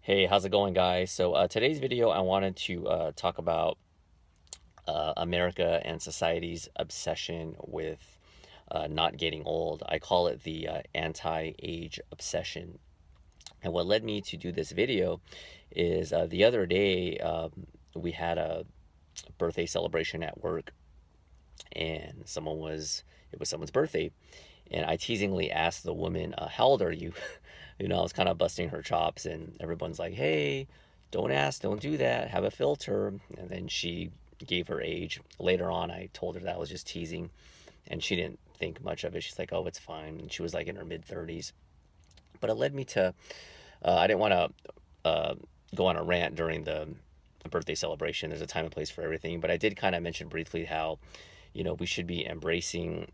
Hey, how's it going, guys? So today's video, I wanted to talk about America and society's obsession with not getting old. I call it the anti-age obsession. And what led me to do this video is the other day we had a birthday celebration at work, and it was someone's birthday, and I teasingly asked the woman, "How old are you?" I was kind of busting her chops, and everyone's like, "Hey, don't ask, don't do that, have a filter." And then she gave her age. Later on, I told her that I was just teasing, and she didn't think much of it. She's like, "Oh, it's fine." And she was like in her mid 30s. But it led me to, I didn't want to go on a rant during the birthday celebration. There's a time and place for everything. But I did kind of mention briefly how, we should be embracing,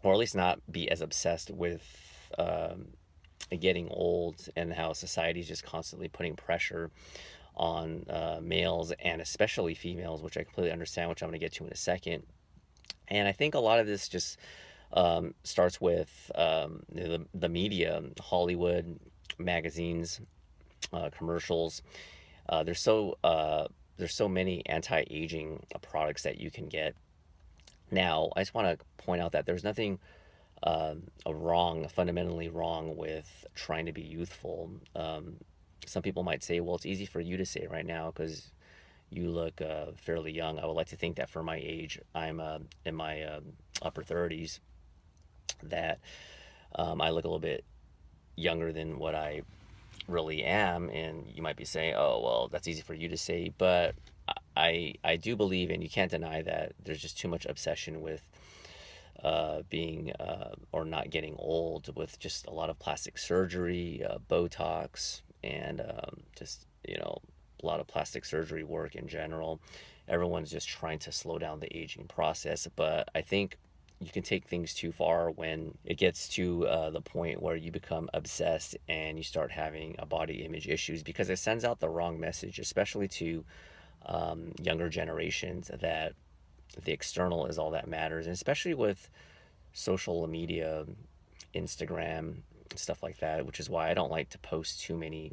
or at least not be as obsessed with getting old, and how society is just constantly putting pressure on males and especially females, which I completely understand, which I'm going to get to in a second. And I think a lot of this just starts with the media, Hollywood, magazines, commercials. There's so many anti-aging products that you can get. Now, I just want to point out that there's nothing fundamentally wrong with trying to be youthful. Some people might say, well, it's easy for you to say right now because you look fairly young. I would like to think that for my age, I'm in my upper 30s, that I look a little bit younger than what I really am. And you might be saying, oh, well, that's easy for you to say. But I do believe, and you can't deny, that there's just too much obsession with being or not getting old, with just a lot of plastic surgery, Botox, and just, a lot of plastic surgery work in general. Everyone's just trying to slow down the aging process. But I think you can take things too far when it gets to the point where you become obsessed and you start having a body image issues, because it sends out the wrong message, especially to younger generations, that the external is all that matters. And especially with social media, Instagram, stuff like that, which is why I don't like to post too many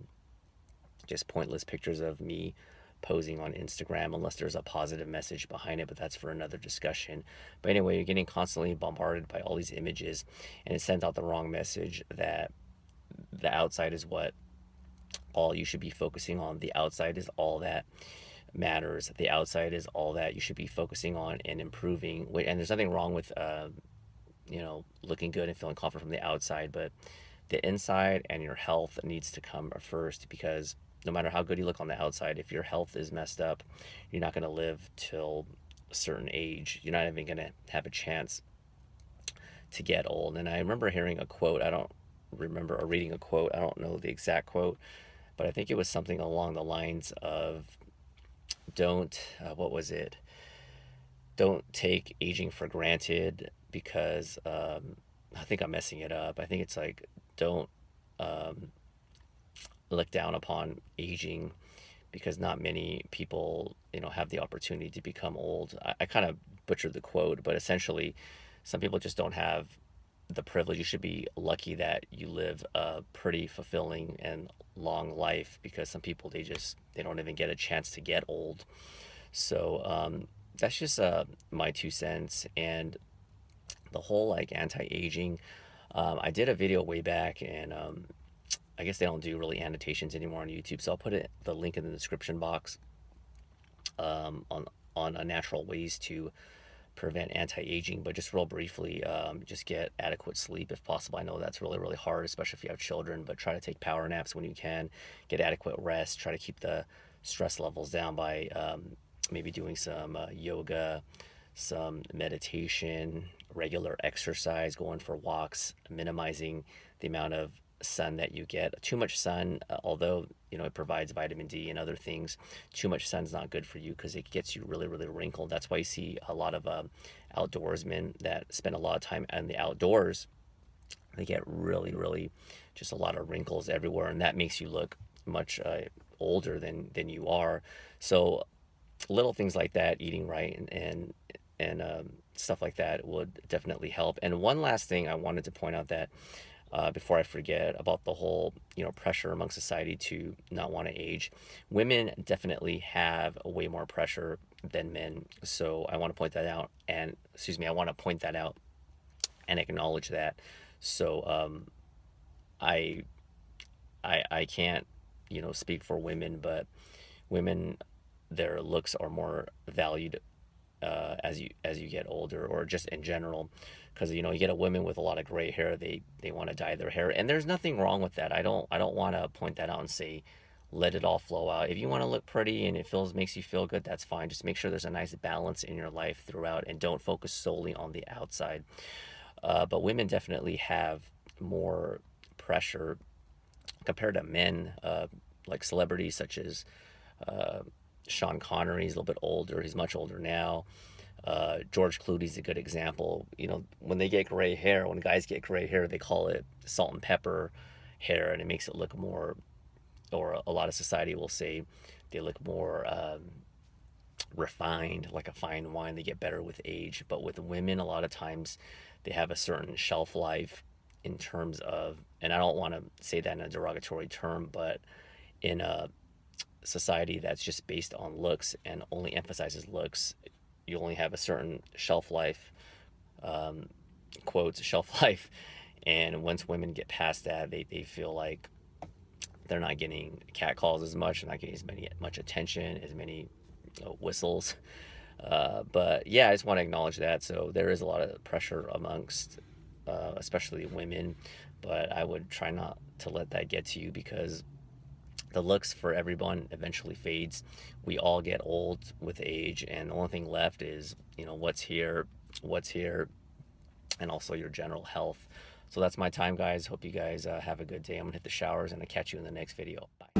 just pointless pictures of me posing on Instagram unless there's a positive message behind it, but that's for another discussion. But anyway, you're getting constantly bombarded by all these images, and it sends out the wrong message that the outside is what all you should be focusing on. The outside is all that matters. The outside is all that you should be focusing on and improving. And there's nothing wrong with looking good and feeling confident from the outside, but the inside and your health needs to come first, because no matter how good you look on the outside, if your health is messed up, you're not going to live till a certain age. You're not even going to have a chance to get old. And I remember hearing a quote, I don't remember, or reading a quote, I don't know the exact quote, but I think it was something along the lines of, don't, what was it? Don't take aging for granted, because I think I'm messing it up. I think it's like, don't um, look down upon aging, because not many people, have the opportunity to become old. I kind of butchered the quote, but essentially, some people just don't have the privilege. You should be lucky that you live a pretty fulfilling and long life, because some people, they don't even get a chance to get old. So that's just my 2 cents. And the whole like anti-aging, I did a video way back, and I guess they don't do really annotations anymore on YouTube, so I'll put the link in the description box, on a natural ways to prevent anti-aging. But just real briefly, just get adequate sleep if possible. I know that's really, really hard, especially if you have children, but try to take power naps when you can. Get adequate rest. Try to keep the stress levels down by maybe doing some yoga, some meditation, regular exercise, going for walks, minimizing the amount of sun that you get. Too much sun, although it provides vitamin D and other things, too much sun's not good for you, because it gets you really, really wrinkled. That's why you see a lot of outdoorsmen that spend a lot of time in the outdoors. They get really, really just a lot of wrinkles everywhere, and that makes you look much older than you are. So little things like that, eating right, and stuff like that would definitely help. And one last thing I wanted to point out, that before I forget, about the whole, pressure among society to not want to age. Women definitely have a way more pressure than men. So I want to point that out. And excuse me, I want to point that out and acknowledge that. So I I can't, speak for women, but women, their looks are more valued as you get older, or just in general, because you get a woman with a lot of gray hair, they want to dye their hair, and there's nothing wrong with that. I don't want to point that out and say let it all flow out. If you want to look pretty and it feels makes you feel good, that's fine. Just make sure there's a nice balance in your life throughout, and don't focus solely on the outside. But women definitely have more pressure compared to men, like celebrities such as uh, Sean Connery. He's a little bit older. He's much older now. George Clooney's a good example. When they get gray hair, when guys get gray hair, they call it salt and pepper hair, and it makes it look more, or a lot of society will say they look more refined, like a fine wine. They get better with age. But with women, a lot of times they have a certain shelf life in terms of, and I don't want to say that in a derogatory term, but in a society that's just based on looks and only emphasizes looks, you only have a certain shelf life, um, quotes, shelf life. And once women get past that, they feel like they're not getting catcalls as much, not getting much attention, as many whistles. But yeah, I just want to acknowledge that. So there is a lot of pressure amongst, especially women, but I would try not to let that get to you, because the looks for everyone eventually fades. We all get old with age, and the only thing left is, what's here, and also your general health. So that's my time, guys. Hope you guys have a good day. I'm gonna hit the showers, and I'll catch you in the next video. Bye.